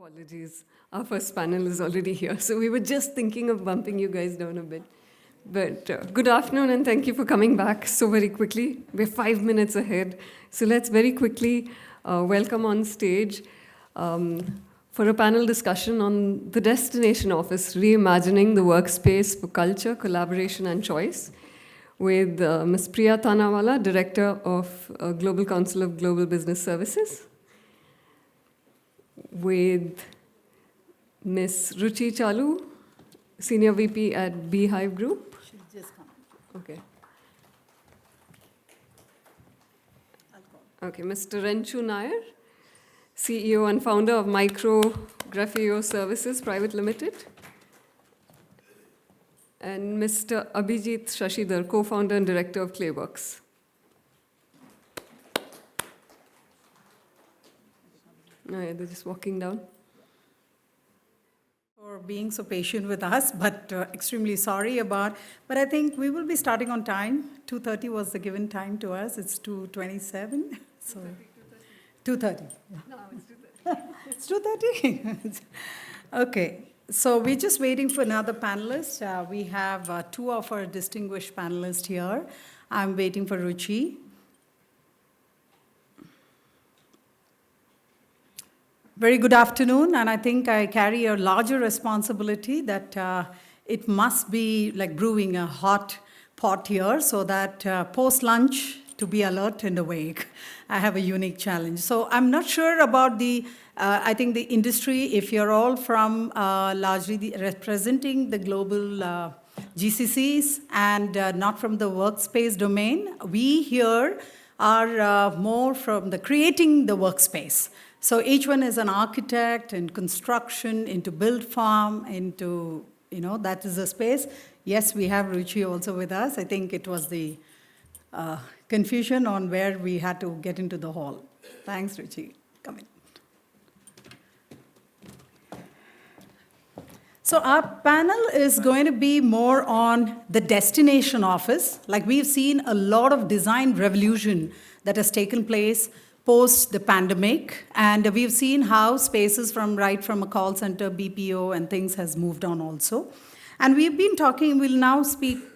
Apologies. Our first panel is already here. So we were just thinking of bumping you guys down a bit. But good afternoon and thank you for coming back so very quickly. We're 5 minutes ahead. So let's very quickly welcome on stage for a panel discussion on the Destination Office, Reimagining the Workspace for Culture, Collaboration and Choice, with Ms. Priya Thanawalla, Director of Global Council of Global Business Services, with Ms. Ruchi Challu, Senior VP at BHIVE Group. She'll just come. Okay. Okay, Mr. Renu Nair, CEO and founder of Mikro, Grafeio Services Private Limited, and Mr. Abhijith Shashidhar, co-founder and director of Clayworks. No, yeah, they're just walking down. For being so patient with us, but extremely sorry about. But I think we will be starting on time. 2:30 was the given time to us. It's 2:27. So 2:30. Yeah. No, it's 2:30. It's 2:30. Okay. So we're just waiting for another panelist. We have two of our distinguished panelists here. I'm waiting for Ruchi. Very good afternoon, and I think I carry a larger responsibility that it must be like brewing a hot pot here so that post-lunch to be alert and awake. I have a unique challenge. So I'm not sure about I think the industry, if you're all from largely representing the global GCCs and not from the workspace domain, we here are more from the creating the workspace. So each one is an architect in construction, into build farm, into, that is a space. Yes, we have Ruchi also with us. I think it was the confusion on where we had to get into the hall. Thanks, Ruchi. Come in. So our panel is going to be more on the destination office. Like we've seen a lot of design revolution that has taken place post the pandemic, and we've seen how spaces from a call center, BPO, and things has moved on also. And we've been talking, we'll now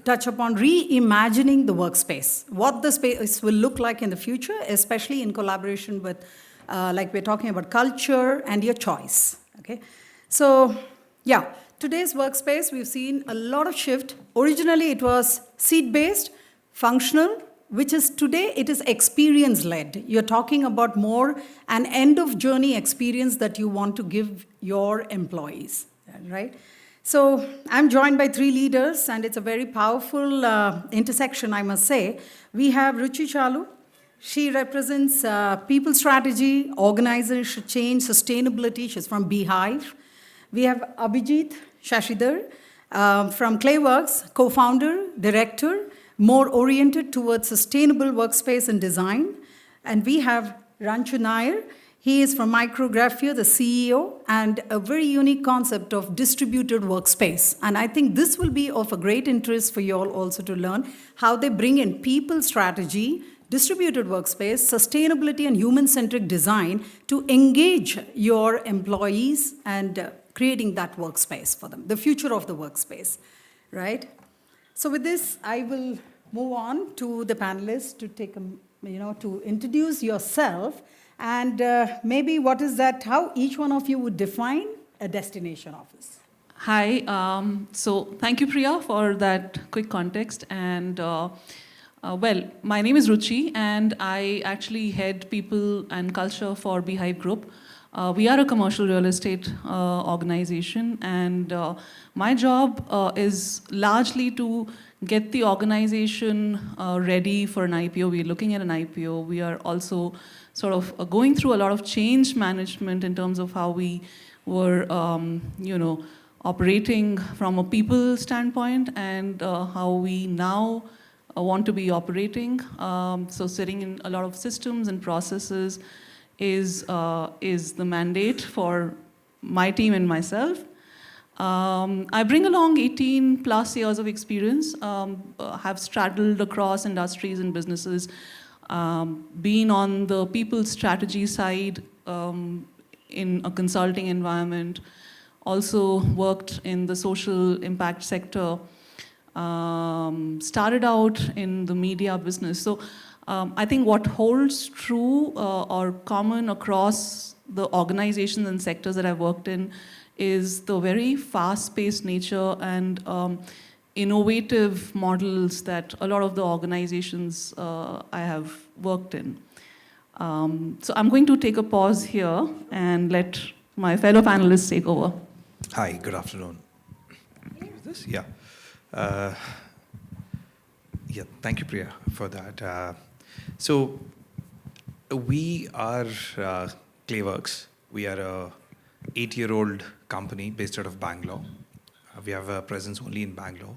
touch upon reimagining the workspace, what the space will look like in the future, especially in collaboration with, like we're talking about culture and your choice, okay? So, yeah, today's workspace, we've seen a lot of shift. Originally, it was seat-based, functional, which is today, it is experience-led. You're talking about more an end-of-journey experience that you want to give your employees, right? So I'm joined by three leaders, and it's a very powerful intersection, I must say. We have Ruchi Challu. She represents people strategy, organization change, sustainability. She's from BHIVE. We have Abhijith Shashidhar from Clayworks, co-founder, director, more oriented towards sustainable workspace and design. And we have Renu Nair. He is from Mikro, Grafeio, the CEO, and a very unique concept of distributed workspace. And I think this will be of a great interest for you all also to learn how they bring in people strategy, distributed workspace, sustainability, and human-centric design to engage your employees and creating that workspace for them, the future of the workspace, right? So with this, I will move on to the panelists to take to introduce yourself and maybe what is that, how each one of you would define a destination office. Hi, so thank you, Priya, for that quick context. And well, my name is Ruchi, and I actually head people and culture for BHIVE Group. We are a commercial real estate organization, and my job is largely to get the organization ready for an IPO. We're looking at an IPO. We are also sort of going through a lot of change management in terms of how we were, operating from a people standpoint and how we now want to be operating. So sitting in a lot of systems and processes is the mandate for my team and myself. I bring along 18 plus years of experience, have straddled across industries and businesses, been on the people strategy side in a consulting environment, also worked in the social impact sector, started out in the media business. So I think what holds true or common across the organizations and sectors that I've worked in is the very fast-paced nature and innovative models that a lot of the organizations I have worked in. So I'm going to take a pause here and let my fellow panelists take over. Hi, good afternoon. Is this? Yeah. Yeah, thank you, Priya, for that. So we are Clayworks. We are a 8-year-old company based out of Bangalore. We have a presence only in Bangalore.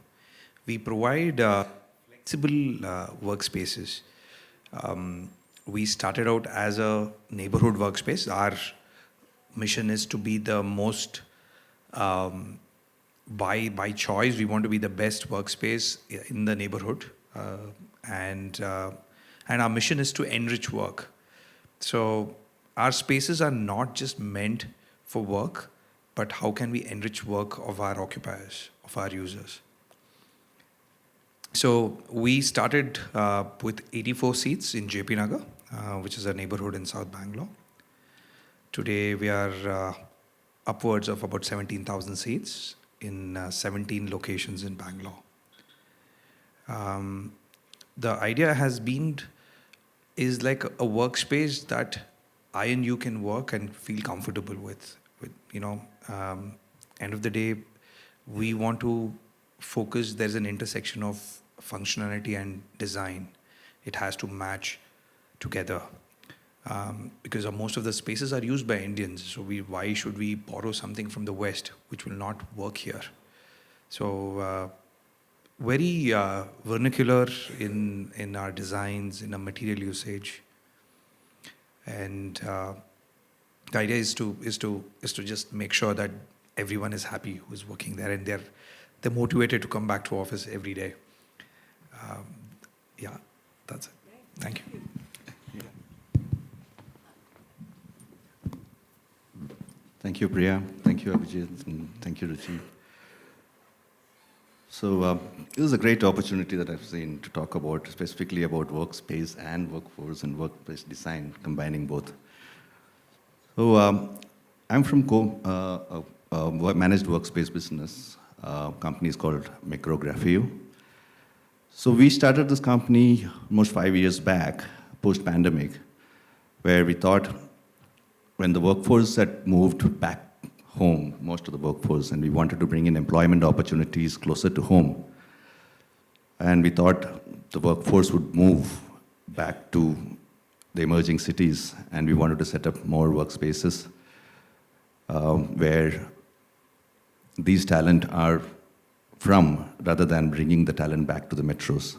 We provide flexible workspaces. We started out as a neighborhood workspace. Our mission is to be the most, by choice, we want to be the best workspace in the neighborhood. And our mission is to enrich work. So our spaces are not just meant for work, but how can we enrich work of our occupiers, of our users? So we started with 84 seats in JP Nagar, which is a neighborhood in South Bangalore. Today we are upwards of about 17,000 seats in 17 locations in Bangalore. The idea has been, is like a workspace that I and you can work and feel comfortable with. End of the day, we want to focus, there's an intersection of functionality and design. It has to match together. Because most of the spaces are used by Indians, so why should we borrow something from the West which will not work here? So very vernacular in our designs, in our material usage, and the idea is to just make sure that everyone is happy who's working there, and they're motivated to come back to office every day. Yeah, that's it. Thank you. Thank you, Priya. Thank you, Abhijith, and thank you, Ruchi. So this is a great opportunity that I've seen to talk about, specifically about workspace and workforce and workplace design, combining both. So I'm from managed workspace business. Company is called Mikro, Grafeio. So we started this company almost 5 years back, post-pandemic, where we thought when the workforce had moved back home, most of the workforce, and we wanted to bring in employment opportunities closer to home. And we thought the workforce would move back to the emerging cities, and we wanted to set up more workspaces where these talent are from, rather than bringing the talent back to the metros.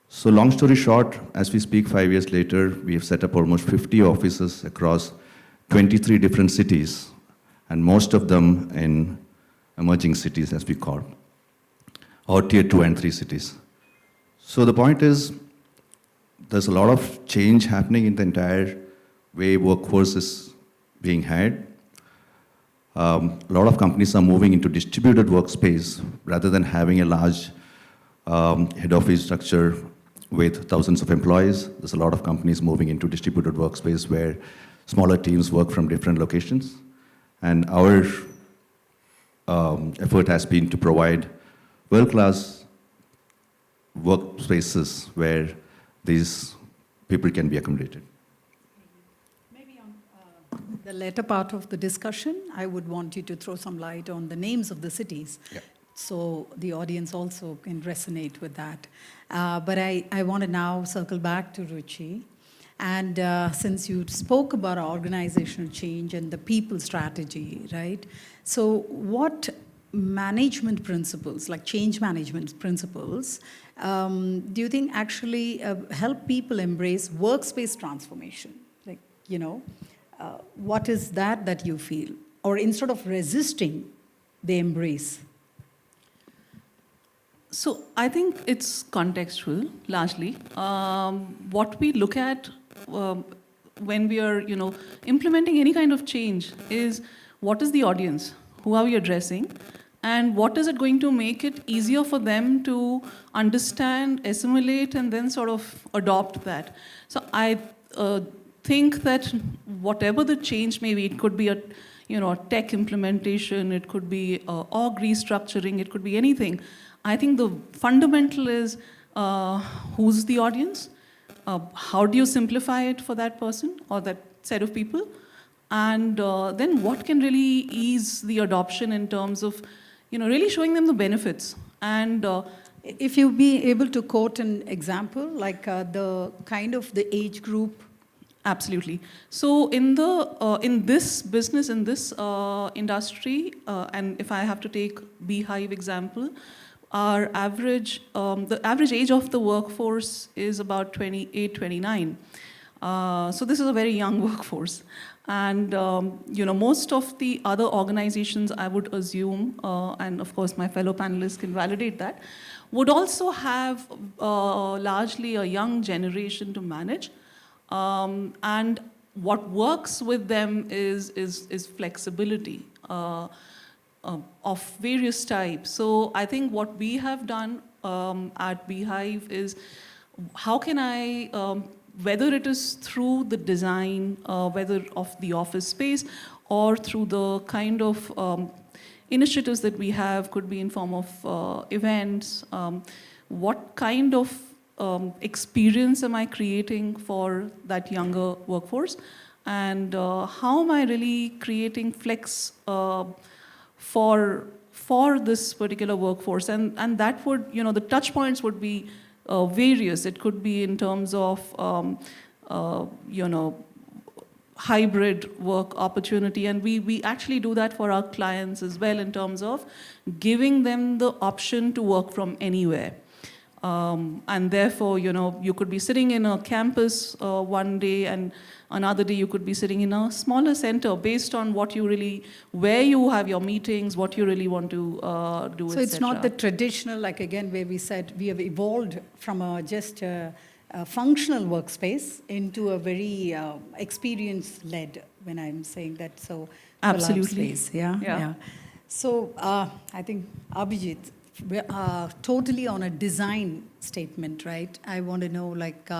So long story short, as we speak 5 years later, we have set up almost 50 offices across 23 different cities, and most of them in emerging cities, as we call, or tier 2 and 3 cities. So the point is, there's a lot of change happening in the entire way workforce is being had. A lot of companies are moving into distributed workspace rather than having a large head office structure with thousands of employees. There's a lot of companies moving into distributed workspace where smaller teams work from different locations. And our effort has been to provide world-class workspaces where these people can be accommodated. Maybe on the later part of the discussion, I would want you to throw some light on the names of the cities. Yeah. So the audience also can resonate with that. But I want to now circle back to Ruchi. And since you spoke about organizational change and the people strategy, right? So what management principles, like change management principles, do you think actually help people embrace workspace transformation? Like, what is that you feel? Or instead of resisting, they embrace? So I think it's contextual, largely. What we look at, when we are, implementing any kind of change is what is the audience? Who are we addressing? And what is it going to make it easier for them to understand, assimilate, and then sort of adopt that? So I think that whatever the change may be, it could be a tech implementation, it could be org restructuring, it could be anything. I think the fundamental is who's the audience? How do you simplify it for that person or that set of people? And then what can really ease the adoption in terms of really showing them the benefits. And if you be able to quote an example, like the kind of the age group. Absolutely. So in this business, in this industry, and if I have to take BHIVE example, our average, the average age of the workforce is about 28, 29. So this is a very young workforce. And most of the other organizations, I would assume, and of course my fellow panelists can validate that, would also have largely a young generation to manage. And what works with them is flexibility of various types. So I think what we have done at BHIVE is how can I, whether it is through the design, whether of the office space, or through the kind of initiatives that we have, could be in form of events, what kind of experience am I creating for that younger workforce? And how am I really creating flex for this particular workforce? And that would, the touch points would be various. It could be in terms of, hybrid work opportunity. And we actually do that for our clients as well in terms of giving them the option to work from anywhere. And therefore, you could be sitting in a campus one day, and another day you could be sitting in a smaller center based on what you really, where you have your meetings, what you really want to do, So it's not the traditional, like again, where we said we have evolved from just a functional workspace into a very experience-led, when I'm saying that. So absolutely. Space, yeah. So I think, Abhijith, we're totally on a design statement, right? I want to know, like,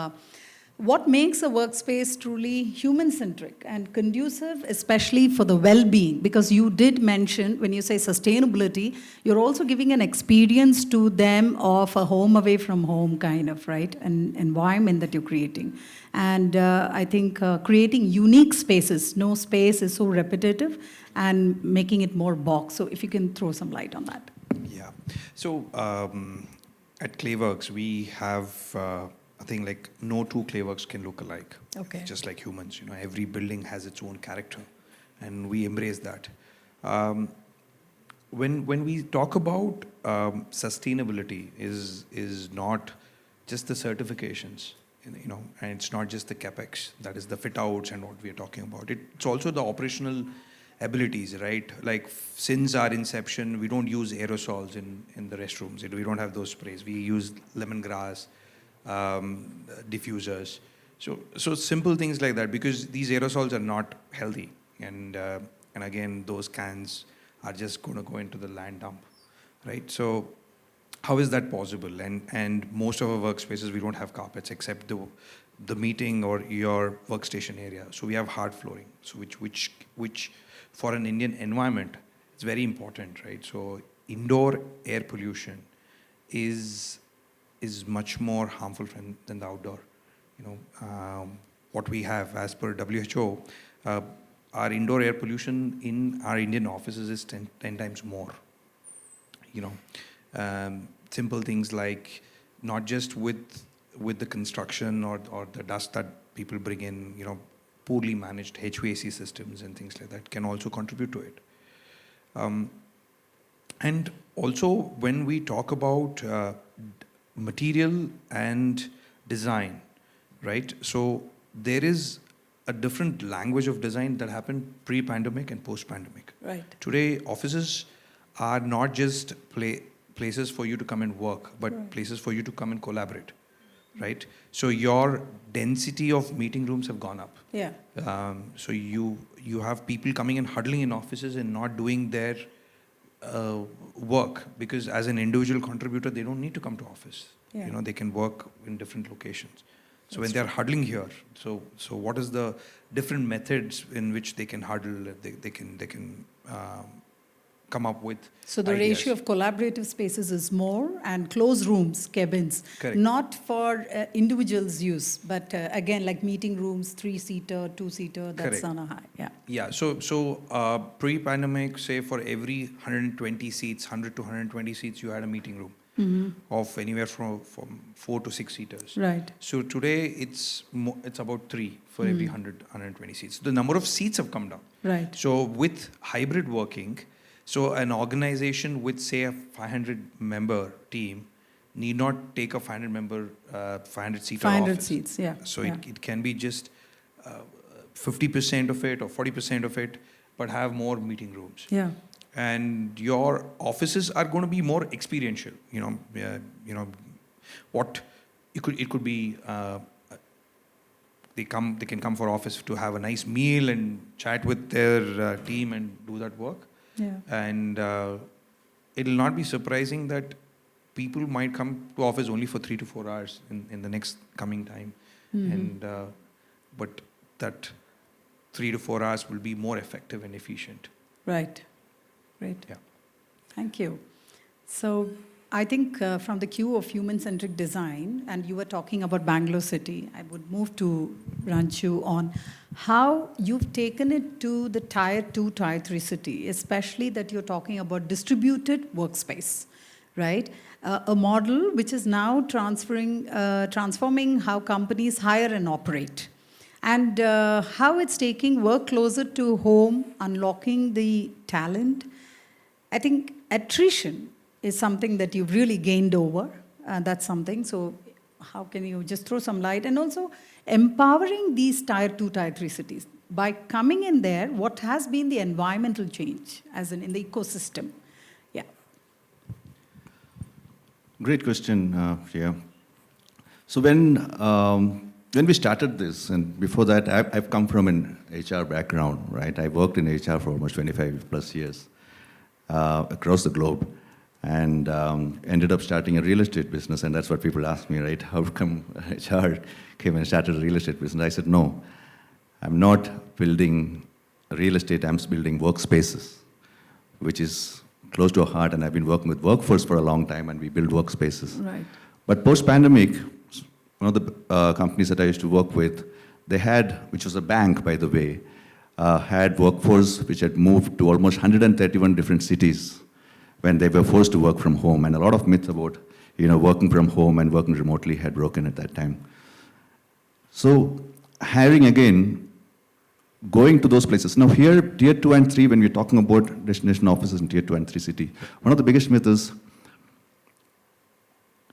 what makes a workspace truly human-centric and conducive, especially for the well-being? Because you did mention, when you say sustainability, you're also giving an experience to them of a home away from home kind of, right? An environment that you're creating. And I think creating unique spaces, no space is so repetitive, and making it more box. So if you can throw some light on that. Yeah. So at Clayworks, we have a thing like no two Clayworks can look alike. Okay. Just like humans, every building has its own character, and we embrace that. When we talk about sustainability, is not just the certifications, and it's not just the capex, that is the fit outs and what we are talking about. It's also the operational abilities, right? Like since our inception, we don't use aerosols in the restrooms. We don't have those sprays. We use lemongrass, diffusers. So simple things like that, because these aerosols are not healthy. And again, those cans are just going to go into the land dump, right? So how is that possible? And most of our workspaces, we don't have carpets except the meeting or your workstation area. So we have hard flooring, so which for an Indian environment, it's very important, right? So indoor air pollution is much more harmful than the outdoor. What we have as per WHO, our indoor air pollution in our Indian offices is 10 times more. Simple things like not just with the construction or the dust that people bring in, poorly managed HVAC systems and things like that can also contribute to it. And also when we talk about material and design, right? So there is a different language of design that happened pre-pandemic and post-pandemic. Right. Today, offices are not just places for you to come and work, but right. places for you to come and collaborate, right? So your density of meeting rooms have gone up. Yeah. So you have people coming and huddling in offices and not doing their work, because as an individual contributor, they don't need to come to office. Yeah. You know, they can work in different locations. So That's when they're huddling here, so what is the different methods in which they can huddle? They can come up with. So the ideas. ratio of collaborative spaces is more, and closed rooms, cabins, Correct. not for individuals' use, but again, like meeting rooms, 3-seater, 2-seater, that's Correct. on a high. Yeah. Yeah. So pre-pandemic, say for every 120 seats, 100 to 120 seats, you had a meeting room of anywhere from 4 to 6 seaters. Right. So today it's about 3 for every 120 seats. The number of seats have come down. Right. So with hybrid working, so an organization with say a 500 member team need not take a 500 seater 500 office. seats, yeah. So yeah. it can be just 50% of it or 40% of it, but have more meeting rooms. Yeah. And your offices are going to be more experiential. What it could be. They can come for office to have a nice meal and chat with their team and do that work. Yeah. And it'll not be surprising that people might come to office only for 3 to 4 hours in the next coming time. And but that 3 to 4 hours will be more effective and efficient. Right. Great. Yeah. Thank you. So I think from the queue of human-centric design, and you were talking about Bangalore City, I would move to Ranchu on how you've taken it to the Tier 2, Tier 3 city, especially that you're talking about distributed workspace, right? A model which is now transforming how companies hire and operate. And how it's taking work closer to home, unlocking the talent. I think attrition is something that you've really gained over. That's something. So how can you just throw some light? And also empowering these Tier 2, Tier 3 cities. By coming in there, what has been the environmental change, as in the ecosystem? Yeah. Great question, Priya. So when we started this, and before that, I've come from an HR background, right? I worked in HR for almost 25 plus years across the globe, and ended up starting a real estate business. And that's what people ask me, right? How come HR came and started a real estate business? I said, no, I'm not building real estate, I'm building workspaces, which is close to our heart. And I've been working with workforce for a long time, and we build workspaces. Right. But post-pandemic, one of the companies that I used to work with, they had, which was a bank, by the way, had workforce which had moved to almost 131 different cities when they were forced to work from home. And a lot of myths about working from home and working remotely had broken at that time. So hiring again, going to those places. Now here, Tier 2 and 3, when we're talking about destination offices in Tier 2 and 3 city, one of the biggest myths is,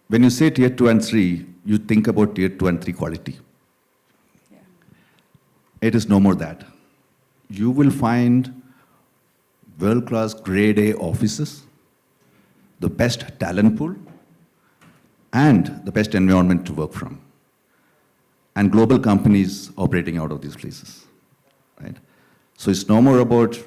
when you say Tier 2 and 3, you think about Tier 2 and 3 quality. Yeah. It is no more that. You will find world-class grade A offices, the best talent pool, and the best environment to work from. And global companies operating out of these places, right? So it's no more about,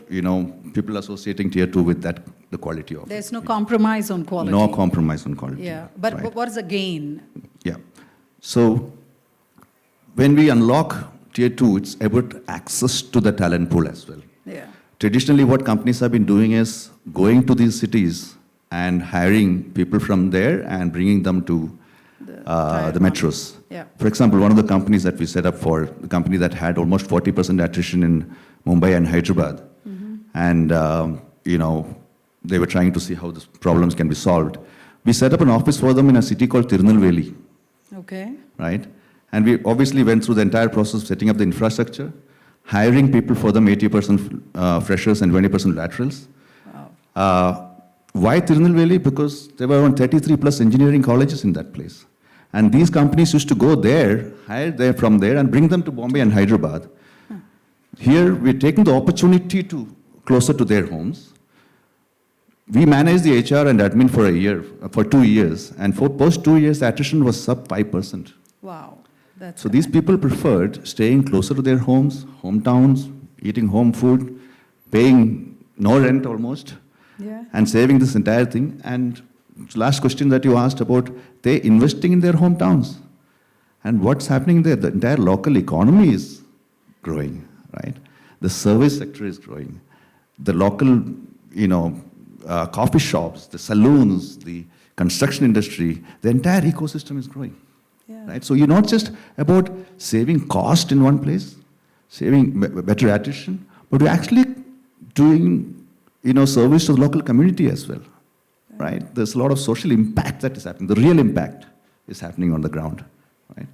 people associating Tier 2 with that, the quality of There's it. no compromise on quality. No compromise on quality. Yeah, but right? what is the gain? Yeah. So when we unlock Tier 2, it's about access to the talent pool as well. Yeah. Traditionally, what companies have been doing is going to these cities and hiring people from there and bringing them to the metros. Yeah. For example, one of the companies that we set up for, the company that had almost 40% attrition in Mumbai and Hyderabad, and they were trying to see how these problems can be solved. We set up an office for them in a city called Tirunelveli. Okay. Right? And we obviously went through the entire process of setting up the infrastructure, hiring people for them, 80% freshers and 20% laterals. Wow. Why Tirunelveli? Because there were around 33 plus engineering colleges in that place. And these companies used to go there, hire them from there, and bring them to Bombay and Hyderabad. Here, we're taking the opportunity to closer to their homes. We managed the HR and admin for 2 years, and for post 2 years, the attrition was sub 5%. Wow. That's So these people preferred staying closer to their homes, hometowns, eating home food, paying no rent almost, yeah. and saving this entire thing. And last question that you asked about, they investing in their hometowns. And what's happening there? The entire local economy is growing, right? The service sector is growing. The local, coffee shops, the saloons, the construction industry, the entire ecosystem is growing. Yeah. Right? So you're not just about saving cost in one place, saving better attrition, but you're actually doing, service to the local community as well. Right? There's a lot of social impact that is happening. The real impact is happening on the ground. Right?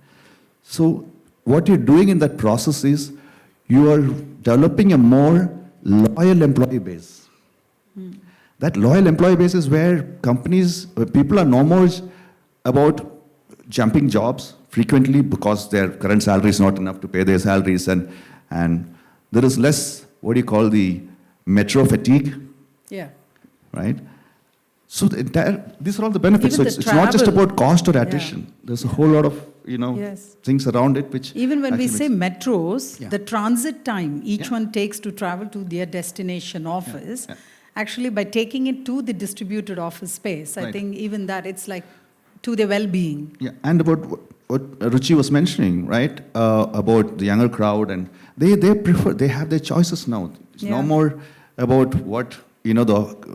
So what you're doing in that process is you are developing a more loyal employee base. That loyal employee base is where people are no more about jumping jobs frequently because their current salary is not enough to pay their salaries, and there is less, the metro fatigue, Yeah. right? So these are all the benefits. Even So the it's not just travel. about cost or attrition. Yeah. There's a whole lot of, Yes. things around it which Even when we actually say makes- metros, Yeah. the transit time each Yeah. one takes to travel to their destination office, yeah. actually by taking it to the distributed office space, I Right. think even that it's like to their well-being. Yeah, and about what Ruchi was mentioning, right? About the younger crowd, and they have their choices now. It's Yeah. no more about what the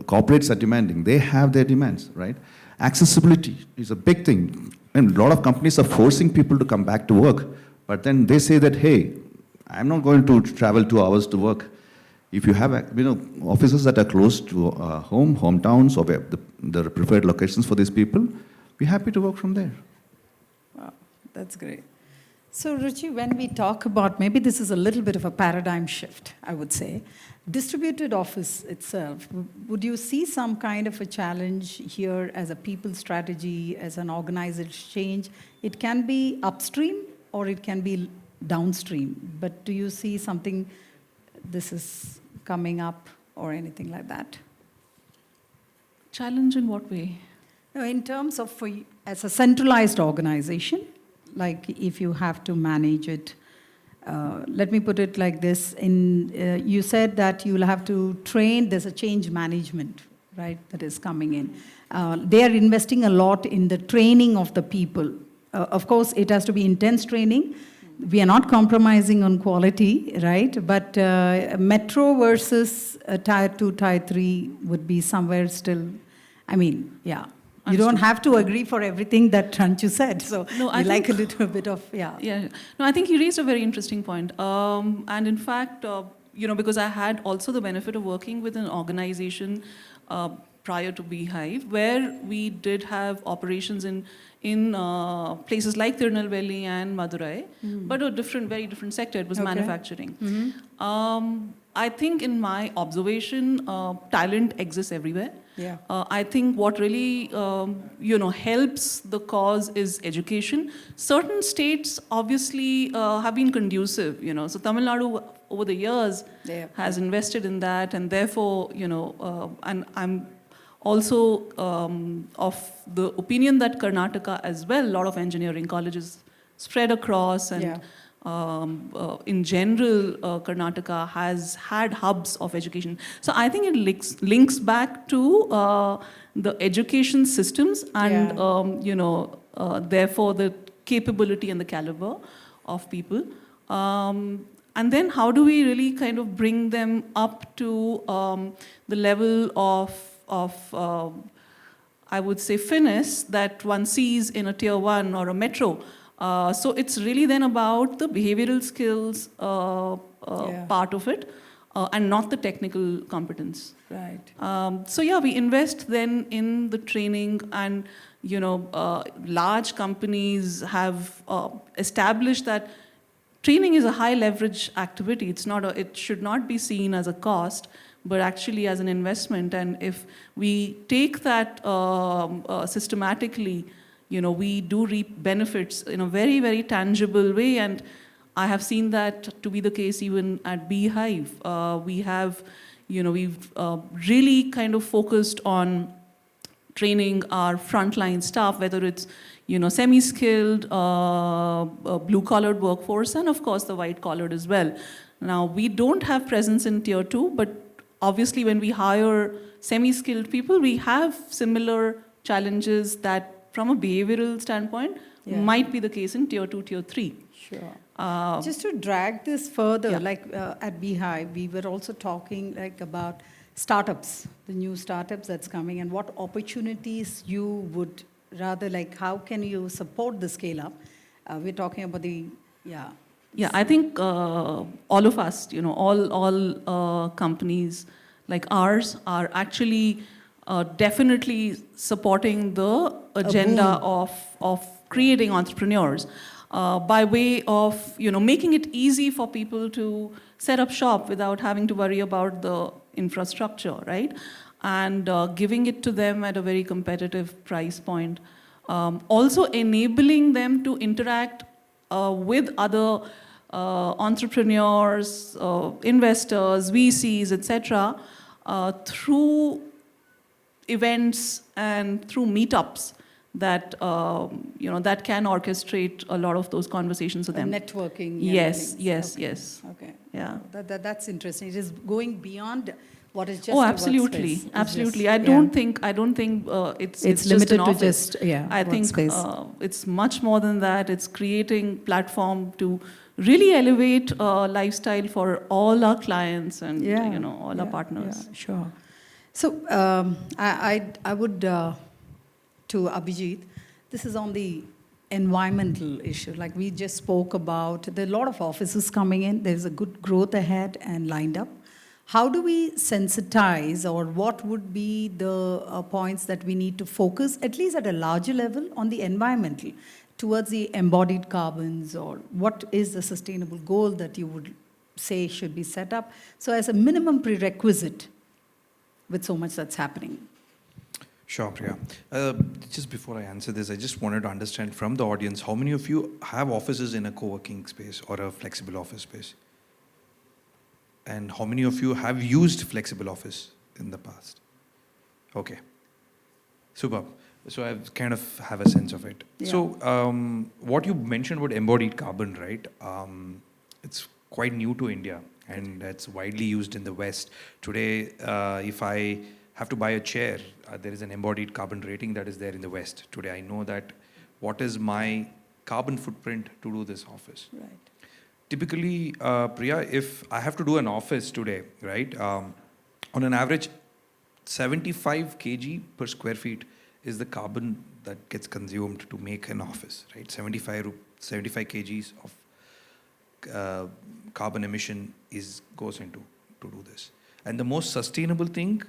corporates are demanding. They have their demands, right? Accessibility is a big thing, and a lot of companies are forcing people to come back to work, but then they say that, hey, I'm not going to travel 2 hours to work. If you have offices that are close to hometowns, or where the preferred locations for these people, we're happy to work from there. Wow, that's great. So, Ruchi, when we talk about, maybe this is a little bit of a paradigm shift, I would say, distributed office itself, would you see some kind of a challenge here as a people strategy, as an organizational change? It can be upstream or it can be downstream, but do you see something, this is coming up or anything like that? Challenge in what way? No, in terms of, as a centralized organization, like if you have to manage it, let me put it like this, you said that you'll have to train, there's a change management, right, that is coming in. They are investing a lot in the training of the people. Of course, it has to be intense training. We are not compromising on quality, right? But metro versus tier 2, tier 3 would be somewhere still, yeah. You don't have to agree for everything that Ranchu said. So No, I we like a think- little bit of, yeah. Yeah. No, I think you raised a very interesting point. And in fact, because I had also the benefit of working with an organization prior to BHIVE, where we did have operations in places like Tirunelveli and Madurai, but a very different sector. It was Okay. manufacturing. I think in my observation, talent exists everywhere. Yeah. I think what really, helps the cause is education. Certain states obviously have been conducive, So Tamil Nadu over the years Yeah. has invested in that, and therefore, and I'm also of the opinion that Karnataka as well, a lot of engineering colleges spread across, and Yeah. In general, Karnataka has had hubs of education. So I think it links back to the education systems and, therefore the capability and the caliber of people. And then how do we really kind of bring them up to the level of I would say, finesse that one sees in a tier 1 or a metro. So it's really then about the behavioral skills part of it, and not the technical competence. Right. So yeah, we invest then in the training, and large companies have established that training is a high leverage activity. It should not be seen as a cost, but actually as an investment. And if we take that systematically, we do reap benefits in a very, very tangible way. And I have seen that to be the case even at BHIVE. We've really kind of focused on training our frontline staff, whether it's semi-skilled, blue-collared workforce, and of course the white-collared as well. Now, we don't have presence in Tier 2, but obviously when we hire semi-skilled people, we have similar challenges that from a behavioral standpoint might be the case in Tier 2, Tier 3. Sure. Just to drag this further, at BHIVE, we were also talking about startups, the new startups that's coming, and what opportunities you would rather how can you support the scale up? We're talking about Yeah, I think all of us, all companies like ours are actually definitely supporting the agenda of creating entrepreneurs by way of making it easy for people to set up shop without having to worry about the infrastructure, right? And giving it to them at a very competitive price point. Also enabling them to interact with other entrepreneurs, investors, VCs, etc., through events and through meetups that that can orchestrate a lot of those conversations with them. Networking. Yes. Okay. Yeah. That's interesting. It is going beyond what is just. Oh, a absolutely, workspace. absolutely. Just, I don't think it's limited just an to office. just I think workspace. it's much more than that. It's creating platform to really elevate lifestyle for all our clients and all our partners. Yeah, sure. So I would to Abhijith, this is on the environmental issue. Like we just spoke about, there are a lot of offices coming in. There's a good growth ahead and lined up. How do we sensitize, or what would be the points that we need to focus, at least at a larger level, on the environmental, towards the embodied carbons, or what is the sustainable goal that you would say should be set up? So as a minimum prerequisite with so much that's happening. Sure, Priya. Just before I answer this, I just wanted to understand from the audience, how many of you have offices in a co-working space or a flexible office space? And how many of you have used flexible office in the past? Okay. Superb. So I kind of have a sense of it. Yeah. So what you mentioned about embodied carbon, right? It's quite new to India, and it's widely used in the West. Today, if I have to buy a chair, there is an embodied carbon rating that is there in the West. Today, I know that what is my carbon footprint to do this office. Right. Typically, Priya, if I have to do an office today, right, on an average, 75 kg per square feet is the carbon that gets consumed to make an office, right? 75 kgs of carbon emission goes into to do this. And the most sustainable thing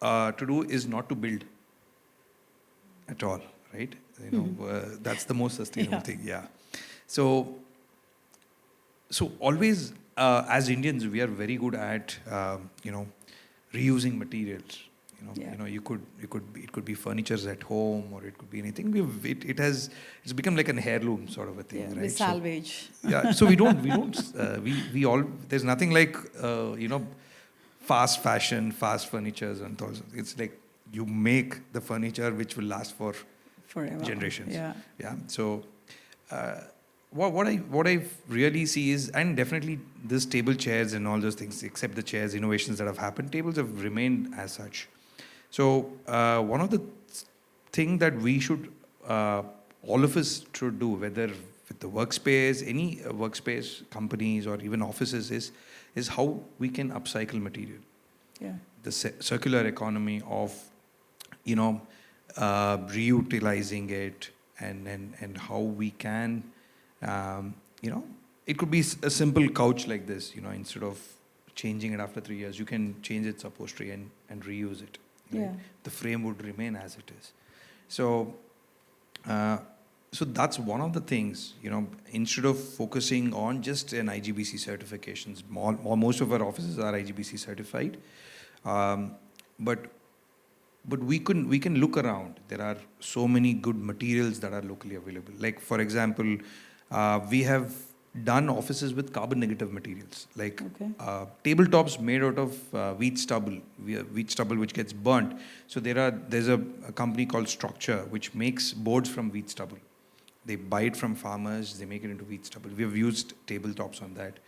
to do is not to build at all, right? That's the most sustainable thing, yeah. So always, as Indians, we are very good at, reusing materials. It could be furnitures at home, or it could be anything. It's become like an heirloom sort of a thing, right? We salvage. So there's nothing like, fast fashion, fast furnitures and all. It's like you make the furniture which will last for forever. Generations. Yeah. So what I really see is, and definitely this table chairs and all those things, except the chairs, innovations that have happened, tables have remained as such. So one of the thing that we should, all of us should do, whether with the workspace, any workspace, companies, or even offices, is how we can upcycle material. Yeah. The circular economy of, reutilizing it, and how we can, it could be a simple couch like this, instead of changing it after 3 years, you can change its upholstery and reuse it. Right? Yeah. The frame would remain as it is. So that's one of the things, instead of focusing on just an IGBC certifications, most of our offices are IGBC certified, but we can look around. There are so many good materials that are locally available. Like, for example, we have done offices with carbon negative materials, like Okay. tabletops made out of wheat stubble, which gets burnt. So there's a company called Structure which makes boards from wheat stubble. They buy it from farmers, they make it into wheat stubble. We have used tabletops on that.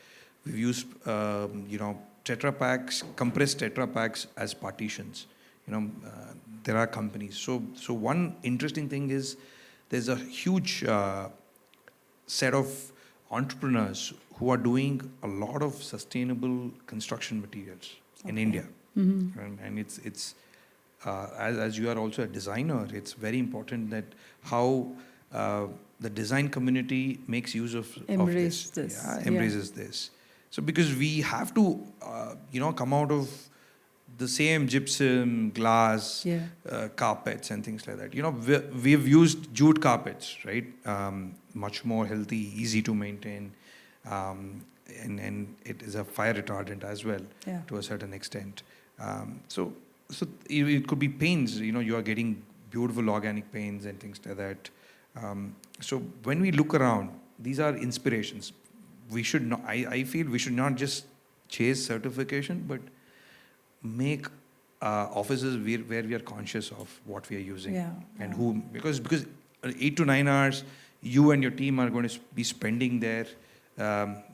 We've used Tetra Paks, compressed Tetra Paks as partitions. There are companies. So one interesting thing is there's a huge set of entrepreneurs who are doing a lot of sustainable construction materials in India. And it's as you are also a designer, it's very important that how the design community makes use of Embrace this. this. Yeah, Yeah. embraces this. So because we have to, come out of the same gypsum, glass, Yeah. carpets and things like that. We've used jute carpets, right? Much more healthy, easy to maintain, and it is a fire retardant as well, Yeah. to a certain extent. So it could be paints. You are getting beautiful organic paints and things like that. So when we look around, these are inspirations. We should not. I feel we should not just chase certification, but make offices where we are conscious of what we are using and who, because 8 to 9 hours you and your team are going to be spending there.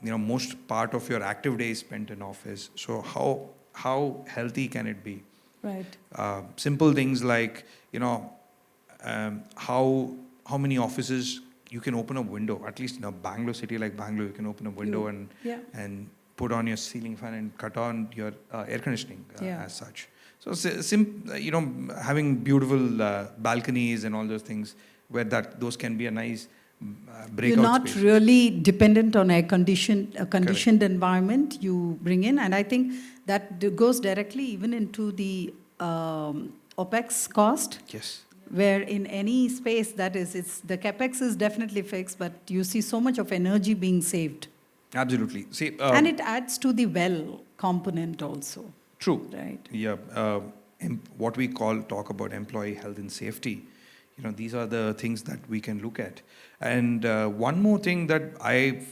Most part of your active day is spent in office. So how healthy can it be? Right. Simple things like how many offices you can open a window. At least in a Bangalore city like Bangalore, you can open a window and put on your ceiling fan and cut on your air conditioning as such. So having beautiful balconies and all those things where those can be a nice breakout You're not space. really dependent on a conditioned environment you bring in, and I think that goes directly even into the OPEX cost. Yes. Where in any space the capex is definitely fixed, but you see so much of energy being saved. Absolutely. See, And it adds to the well component also. True. Right. Yeah. What we talk about employee health and safety. These are the things that we can look at. And one more thing that I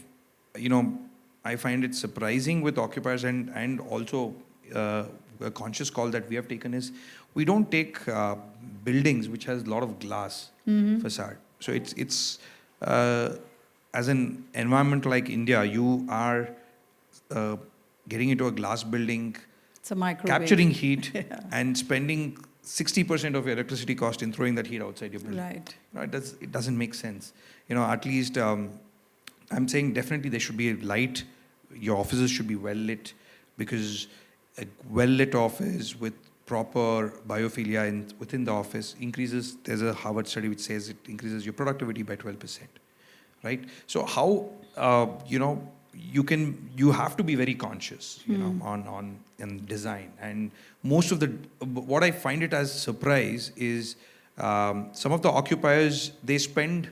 find it surprising with occupiers and also a conscious call that we have taken is we don't take buildings which has a lot of glass facade. So it's as an environment like India, you are getting into a glass building, It's a microwave. capturing heat and spending 60% of your electricity cost in throwing that heat outside your building. Right. It doesn't make sense. At least I'm saying definitely there should be light. Your offices should be well lit, because a well lit office with proper biophilia within the office increases. There's a Harvard study which says it increases your productivity by 12%. Right. So how you have to be very conscious, on design. And most of what I find it as surprise is some of the occupiers, they spend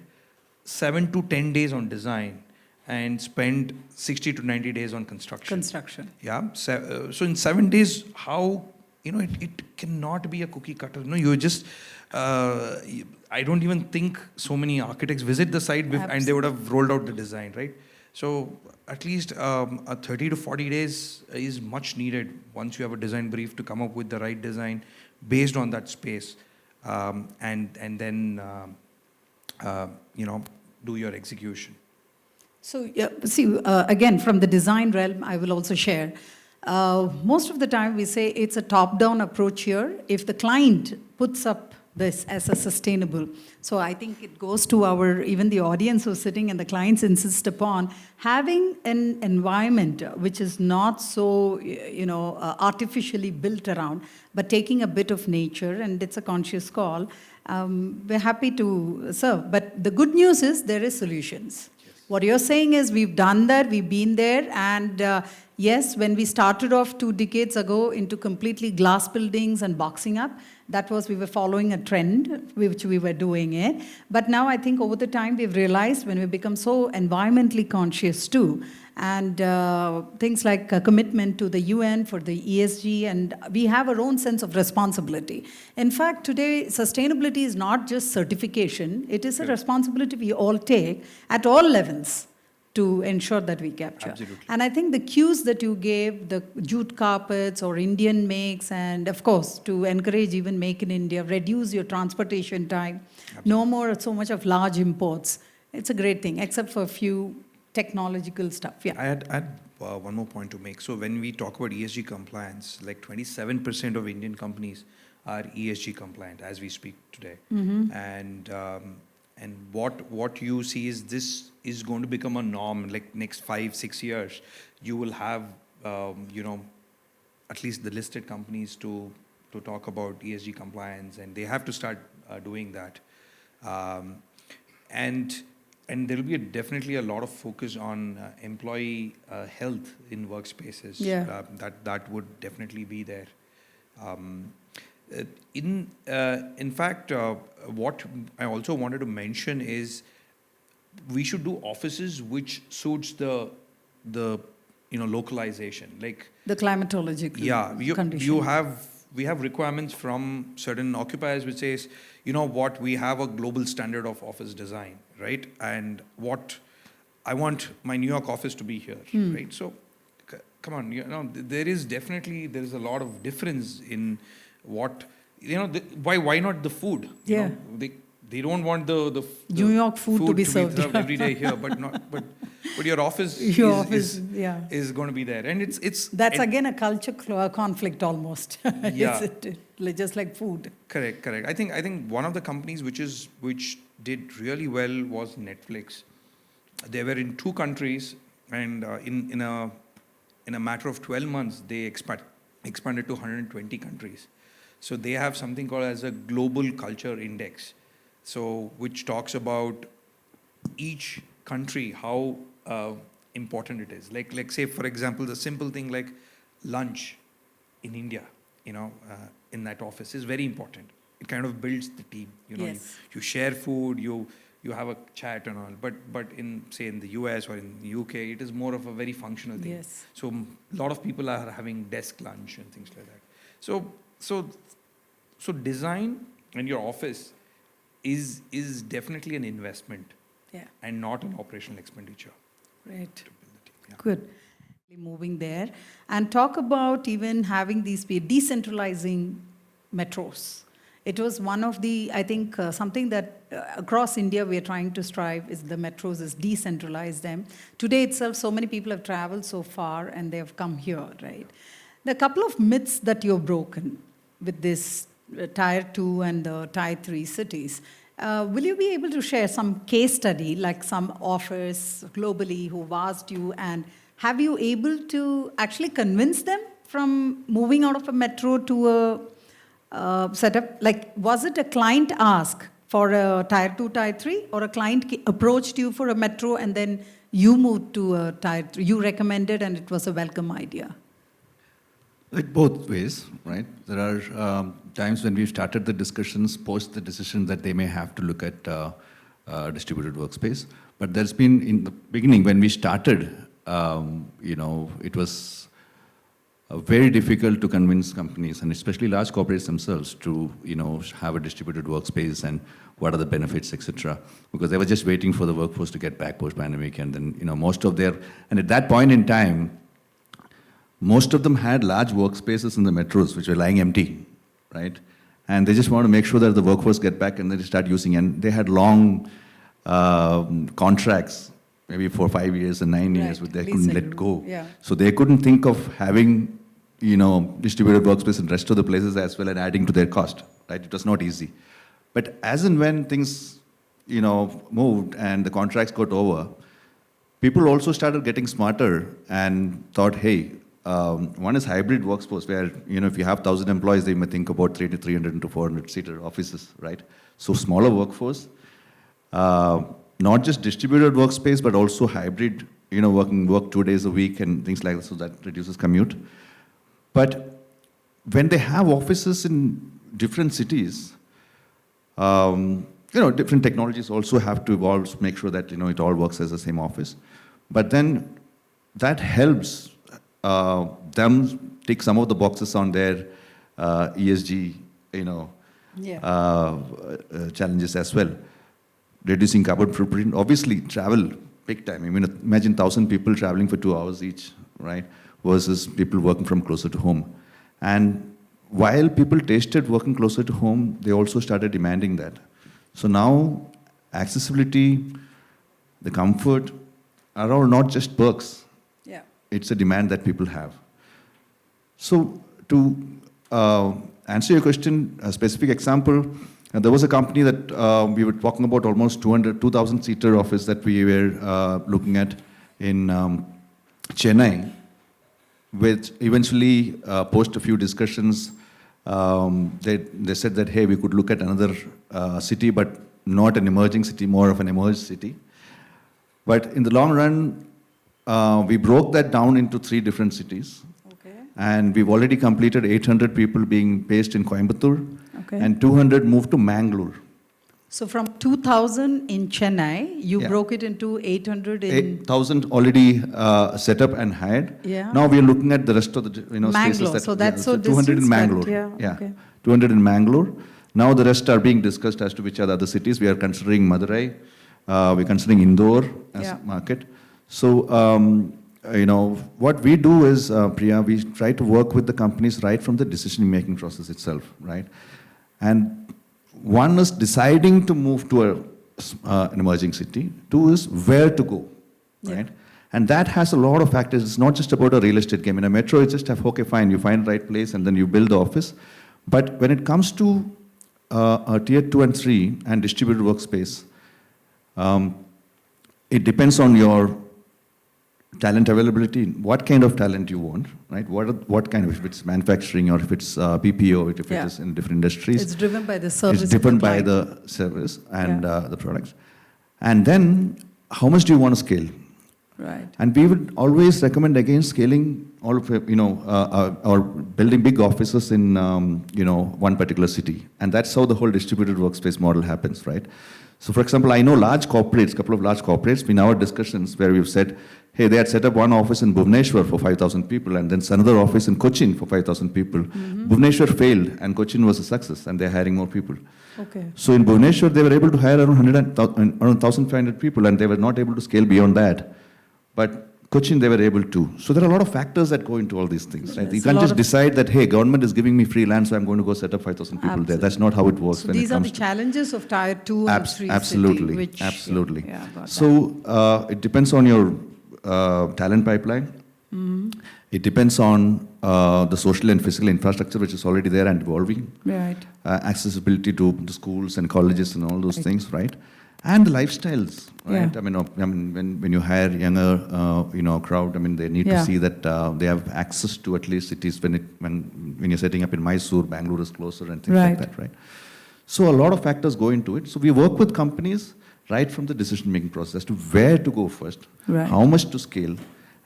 7 to 10 days on design and spend 60 to 90 days on construction. Yeah. So in 7 days, how, it cannot be a cookie cutter. No, you're just, I don't even think so many architects visit the site and they would have rolled out the design, right? So at least a 30 to 40 days is much needed once you have a design brief to come up with the right design based on that space, and then do your execution. So see, again, from the design realm, I will also share. Most of the time we say it's a top-down approach here. If the client puts up this as a sustainable, so I think it goes to even the audience who's sitting and the clients insist upon having an environment which is not so, artificially built around, but taking a bit of nature, and it's a conscious call. We're happy to serve. But the good news is there is solutions. What you're saying is we've done that, we've been there, and yes, when we started off 2 decades ago into completely glass buildings and boxing up, we were following a trend, which we were doing it. But now I think over the time we've realized when we become so environmentally conscious too, and things like a commitment to the UN for the ESG, and we have our own sense of responsibility. In fact, today, sustainability is not just certification, it is a responsibility we all take at all levels to ensure that we capture. Absolutely. And I think the cues that you gave, the jute carpets or Indian makes, and of course, to encourage even make in India, reduce your transportation time, no more so much of large imports. It's a great thing, except for a few technological stuff. Yeah. I had one more point to make. So when we talk about ESG compliance, like 27% of Indian companies are ESG compliant as we speak today. And what you see is this is going to become a norm. Like next 5-6 years, you will have at least the listed companies to talk about ESG compliance, and they have to start doing that. And there will be definitely a lot of focus on employee health in workspaces. Yeah. That would definitely be there. In fact, what I also wanted to mention is we should do offices which suits the localization, like The climatological condition. We have requirements from certain occupiers which says, you know what, we have a global standard of office design, right? And what I want my New York office to be here, right? So come on, there is a lot of difference in what, why not the food? Yeah. They don't want the New York food to be served every day here, but your office is going to be there, and it's that's again a culture conflict almost. Yeah. Just like food. Correct. I think one of the companies which did really well was Netflix. They were in 2 countries, and in a matter of 12 months they expanded to 120 countries. So they have something called as a global culture index, so which talks about each country, how important it is. Like say, for example, the simple thing like lunch in India, in that office is very important. It kind of builds the team. Yes. You share food, you have a chat and all. But in the US or in the UK, it is more of a very functional thing. Yes. So a lot of people are having desk lunch and things like that. So design in your office is definitely an investment, and not an operational expenditure. Right. To build the team. Yeah. Good. Moving there and talk about even having these be decentralizing metros. It was one of the, I think, something that across India we are trying to strive is the metros is decentralize them. Today itself, so many people have traveled so far and they have come here, right? There are a couple of myths that you've broken with this Tier 2 and the Tier 3 cities. Will you be able to share some case study, like some offers globally who've asked you, and have you able to actually convince them from moving out of a metro to a setup? Like, was it a client ask for a Tier 2, Tier 3, or a client approached you for a metro and then you moved to a Tier 3? You recommended and it was a welcome idea. It both ways, right? There are times when we've started the discussions post the decision that they may have to look at distributed workspace. But there's been, in the beginning, when we started, it was very difficult to convince companies, and especially large corporates themselves, to have a distributed workspace and what are the benefits, etc. Because they were just waiting for the workforce to get back post-pandemic, and then and at that point in time, most of them had large workspaces in the metros which were lying empty, right? And they just want to make sure that the workforce get back and they start using. And they had long contracts, maybe for 5 years and 9 years, which they couldn't let go. Yeah. So they couldn't think of having, distributed workspace in the rest of the places as well and adding to their cost, right? It was not easy. But as and when things, moved and the contracts got over, people also started getting smarter and thought, hey, one is hybrid workspace, where if you have 1,000 employees, they may think about 300 to 400 seater offices, right? So smaller workforce, not just distributed workspace, but also hybrid, work 2 days a week and things like that, so that reduces commute. But when they have offices in different cities, different technologies also have to evolve to make sure that it all works as the same office. But then that helps them tick some of the boxes on their ESG, challenges as well. Reducing carbon footprint. Obviously, travel big time. I mean, imagine 1,000 people traveling for 2 hours each, right? Versus people working from closer to home. And while people tasted working closer to home, they also started demanding that. So now, accessibility, the comfort are all not just perks. Yeah. It's a demand that people have. So to answer your question, a specific example, there was a company that we were talking about, almost 2,000-seater office that we were looking at in Chennai, which eventually, post a few discussions, they said that, hey, we could look at another city, but not an emerging city, more of an emerged city. But in the long run, we broke that down into 3 different cities. Okay. And we've already completed 800 people being based in Coimbatore, Okay. and 200 moved to Mangalore. So from 2,000 in Chennai, you Yeah. broke it into 800 in 8,000 already set up and hired. Yeah. Now we are looking at the rest of the spaces Mangalore. that So that's so 200 in distance, Mangalore. but yeah, okay. 200 in Mangalore. Now the rest are being discussed as to which are the other cities. We are considering Madurai. We're considering Indore as Yeah. a market. So what we do is, Priya, we try to work with the companies right from the decision-making process itself, right? And one is deciding to move to an emerging city. 2 is where to go, right? And that has a lot of factors. It's not just about a real estate game. In a metro, it's just okay, fine, you find the right place and then you build the office. But when it comes to a tier 2 and 3 and distributed workspace, it depends on your talent availability, what kind of talent you want, right? What kind of, if it's manufacturing or if it's BPO, if Yeah. it is in different industries. It's driven by the service. It's driven of the by client. the service and the products. And then, how much do you want to scale? Right. And we would always recommend against scaling all of or building big offices in one particular city. And that's how the whole distributed workspace model happens, right? So for example, I know large corporates, couple of large corporates, in our discussions where we've said, hey, they had set up one office in Bhubaneswar for 5,000 people and then another office in Cochin for 5,000 people. Mm-hmm. Bhubaneswar failed and Cochin was a success and they're hiring more people. Okay. So in Bhubaneswar, they were able to hire around 1,500 people and they were not able to scale beyond that. But Cochin, they were able to. So there are a lot of factors that go into all these things, right? There's You a can't lot just of- decide that, hey, government is giving me free land, so I'm going to go set up 5,000 people there. That's not how it works So when these it are comes the to... challenges of tier 2 and 3 Absolutely, city, which, absolutely. Yeah, got that. So it depends on your talent pipeline. Mm-hmm. It depends on the social and physical infrastructure, which is already there and evolving. Right. Accessibility to the schools and colleges and all those things, right? And the lifestyles, right? Yeah. I mean, when you hire younger, crowd, I mean, they need Yeah. to see that they have access to at least cities when you're setting up in Mysore, Bangalore is closer and things like Right. that, right? So a lot of factors go into it. So we work with companies right from the decision-making process to where to go first, Right. how much to scale,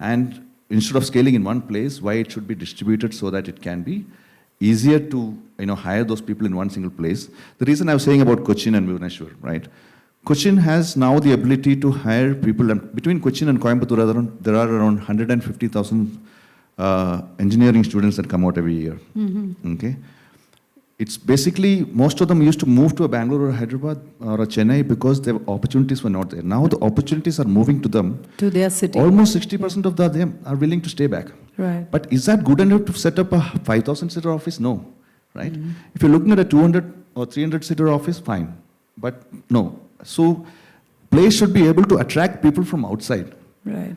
and instead of scaling in one place, why it should be distributed so that it can be easier to hire those people in one single place. The reason I was saying about Cochin and Bhubaneswar, right? Cochin has now the ability to hire people, and between Cochin and Coimbatore, there are around 150,000 engineering students that come out every year. Mm-hmm. Okay, it's basically most of them used to move to a Bangalore or Hyderabad or a Chennai because the opportunities were not there. Now the opportunities are moving to them. To their city. Almost 60% of them are willing to stay back. Right. But is that good enough to set up a 5,000-seater office? No, right? Mm-hmm. If you're looking at a 200 or 300-seater office, fine. But no. So place should be able to attract people from outside. Right.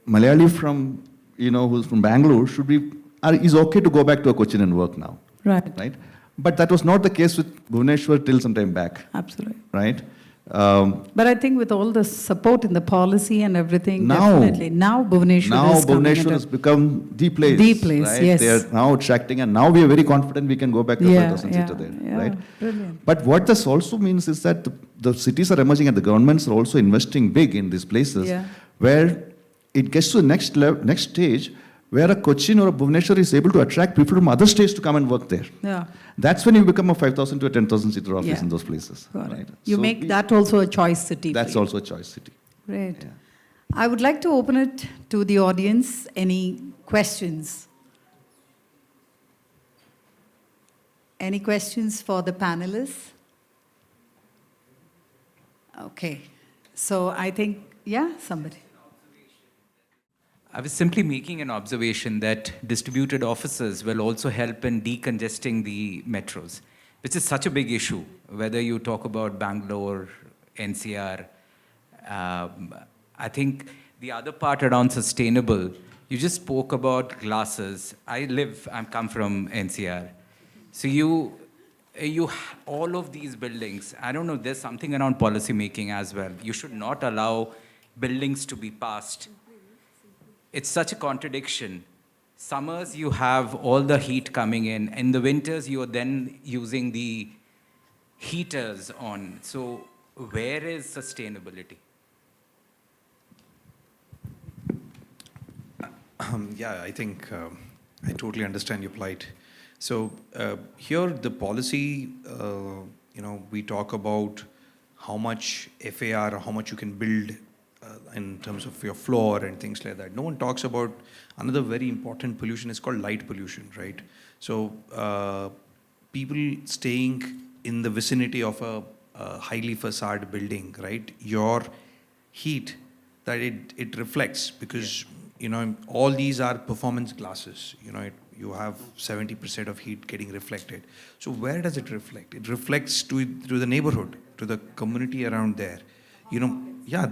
Malayali from, who's from Bangalore is okay to go back to a Cochin and work now, right? But that was not the case with Bhubaneswar till some time back, Absolutely. right? But I think with all the support in the policy and everything, Now- definitely. Now Bhubaneswar is coming Bhubaneswar into- has become the place. The place, right? yes. They are now attracting, and now we are very confident we can go back to Yeah, 5,000-seater there, yeah, right? brilliant. But what this also means is that the cities are emerging and the governments are also investing big in these places, Yeah. where it gets to the next stage where a Cochin or a Bhubaneswar is able to attract people from other states to come and work there. Yeah. That's when you become a 5,000 to a 10,000-seater office Yeah. in those places. Got right? it. You So make we- that also a choice city. That's for you. also a choice city. Great. Yeah. I would like to open it to the audience. Any questions? Any questions for the panelists? Okay. So I think Yeah, somebody. I was simply making an observation that distributed offices will also help in decongesting the metros, which is such a big issue, whether you talk about Bangalore, NCR. I think the other part around sustainable, you just spoke about glasses. I come from NCR. So all of these buildings, I don't know, there's something around policy making as well. You should not allow buildings to be passed. It's such a contradiction. Summers, you have all the heat coming in. In the winters, you are then using the heaters on. So where is sustainability? Yeah, I think I totally understand your plight. So here the policy, we talk about how much FAR, or how much you can build in terms of your floor and things like that. No one talks about another very important pollution is called light pollution, right? So people staying in the vicinity of a highly facade building, right? Your heat that it reflects because all these are performance glasses. You have 70% of heat getting reflected. So where does it reflect? It reflects to the neighborhood, to the community around there.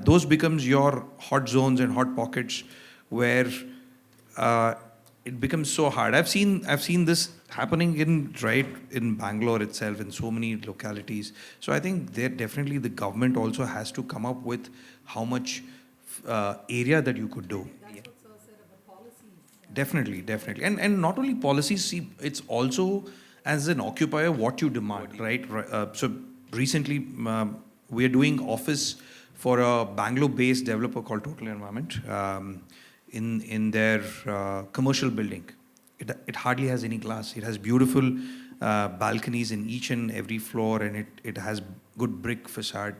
Those becomes your hot zones and hot pockets where it becomes so hard. I've seen this happening in Bangalore itself, in so many localities. So I think definitely the government also has to come up with how much area that you could do. Definitely. And not only policies, see, it's also as an occupier what you demand, right? So recently we are doing office for a Bangalore-based developer called Total Environment in their commercial building. It hardly has any glass. It has beautiful balconies in each and every floor, and it has good brick facade.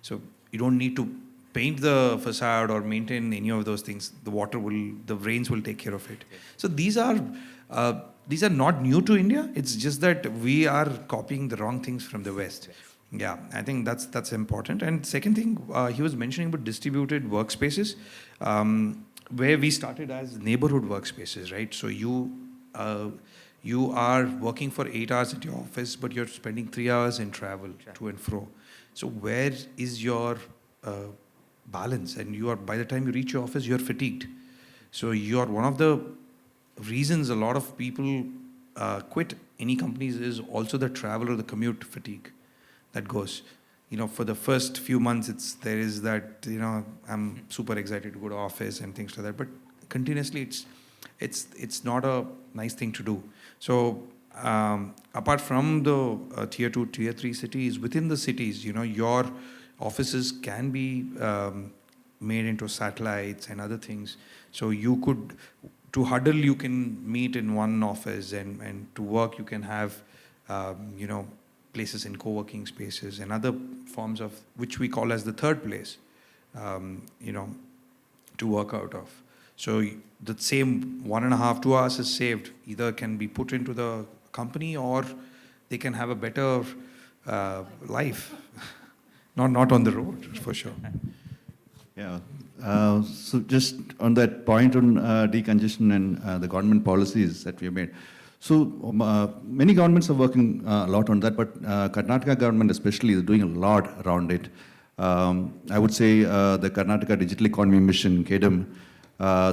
So you don't need to paint the facade or maintain any of those things. The rains will take care of it. So these are not new to India. It's just that we are copying the wrong things from the West. Yeah, I think that's important. And second thing, he was mentioning about distributed workspaces, where we started as neighborhood workspaces, right? So you are working for 8 hours at your office, but you're spending 3 hours in travel to and fro. So where is your balance? And by the time you reach your office, you're fatigued. So you're one of the reasons a lot of people quit any companies is also the travel or the commute fatigue that goes. For the first few months, there is that, I'm super excited to go to office and things like that. But continuously, it's not a nice thing to do. So apart from the tier 2, tier 3 cities, within the cities, your offices can be made into satellites and other things. So to huddle, you can meet in one office, and to work, you can have, places in co-working spaces and other forms of, which we call as the third place, to work out of. So the same 1.5, 2 hours is saved, either can be put into the company or they can have a better life. Not on the road, for sure. Yeah. So just on that point on decongestion and the government policies that we have made. So many governments are working a lot on that, but Karnataka government especially is doing a lot around it. I would say the Karnataka Digital Economy Mission, KEDM,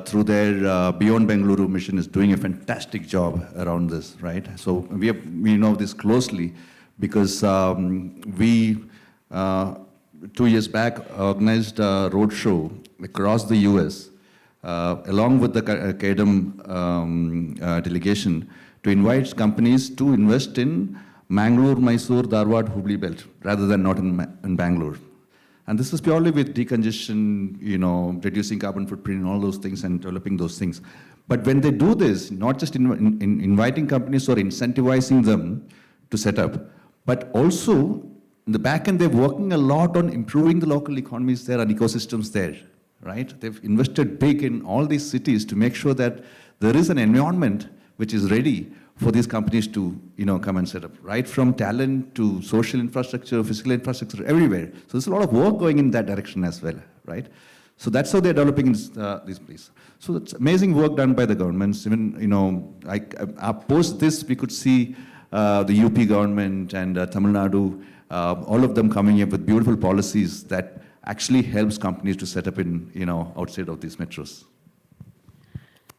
through their Beyond Bengaluru mission is doing a fantastic job around this, right? So we know this closely because we 2 years back organized a roadshow across the US along with the KEDM delegation to invite companies to invest in Mangalore, Mysore, Dharwad, Hubli belt rather than not in Bangalore. And this is purely with decongestion, reducing carbon footprint and all those things and developing those things. But when they do this, not just in inviting companies or incentivizing them to set up, but also in the back end, they're working a lot on improving the local economies there and ecosystems there, right? They've invested big in all these cities to make sure that there is an environment which is ready for these companies to, come and set up, right from talent to social infrastructure, physical infrastructure, everywhere. So there's a lot of work going in that direction as well. right? So that's how they're developing this place. So it's amazing work done by the governments. Even, post this, we could see the UP government and Tamil Nadu, all of them coming up with beautiful policies that actually helps companies to set up in, outside of these metros.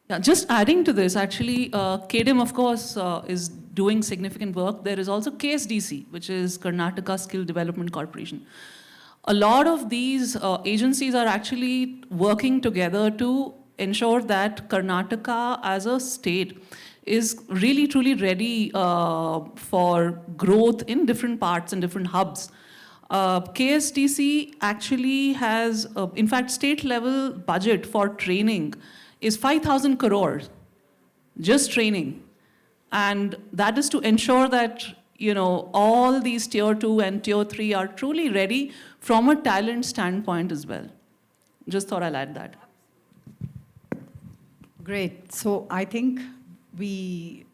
Yeah, just adding to this, actually, KDIM, of course, is doing significant work. There is also KSDC, which is Karnataka Skill Development Corporation. A lot of these agencies are actually working together to ensure that Karnataka as a state is really truly ready for growth in different parts and different hubs. KSDC actually has, in fact, state level budget for training is 5,000 crores, just training. And that is to ensure that all these tier 2 and tier 3 are truly ready from a talent standpoint as well. Just thought I'll add that. Great. So I think we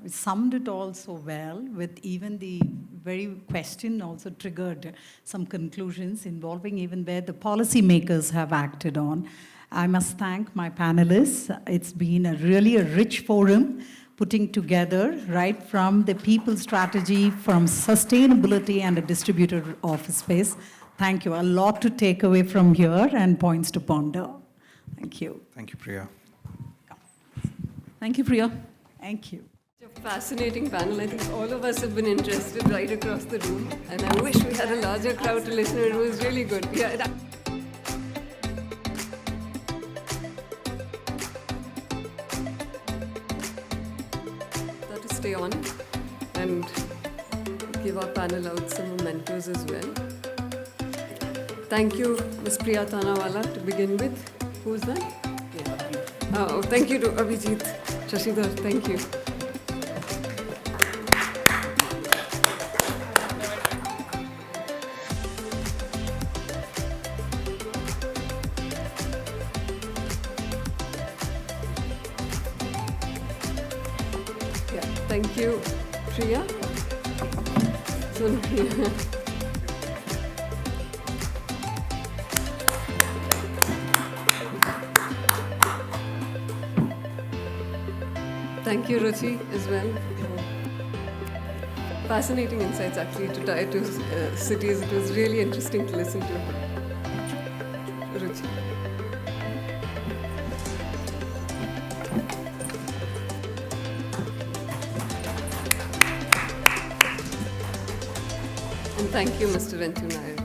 summed it all so well, with even the very question also triggered some conclusions involving even where the policymakers have acted on. I must thank my panelists. It's been really a rich forum, putting together right from the people strategy, from sustainability and a distributed office space. Thank you. A lot to take away from here and points to ponder. Thank you. Thank you, Priya. Thank you, Priya. Thank you. A fascinating panel. I think all of us have been interested right across the room, and I wish we had a larger crowd to listen. It was really good. Yeah. To stay on and give our panel out some mementos as well. Thank you, Ms. Priya Thanawalla, to begin with. Who's that? Yeah. Oh, thank you to Abhijith Shashidhar. Thank you. Thank you, Priya. Thank you, Ruchi, as well. Fascinating insights, actually, to tie to cities. It was really interesting to listen to. Ruchi. And thank you, Mr. Nair.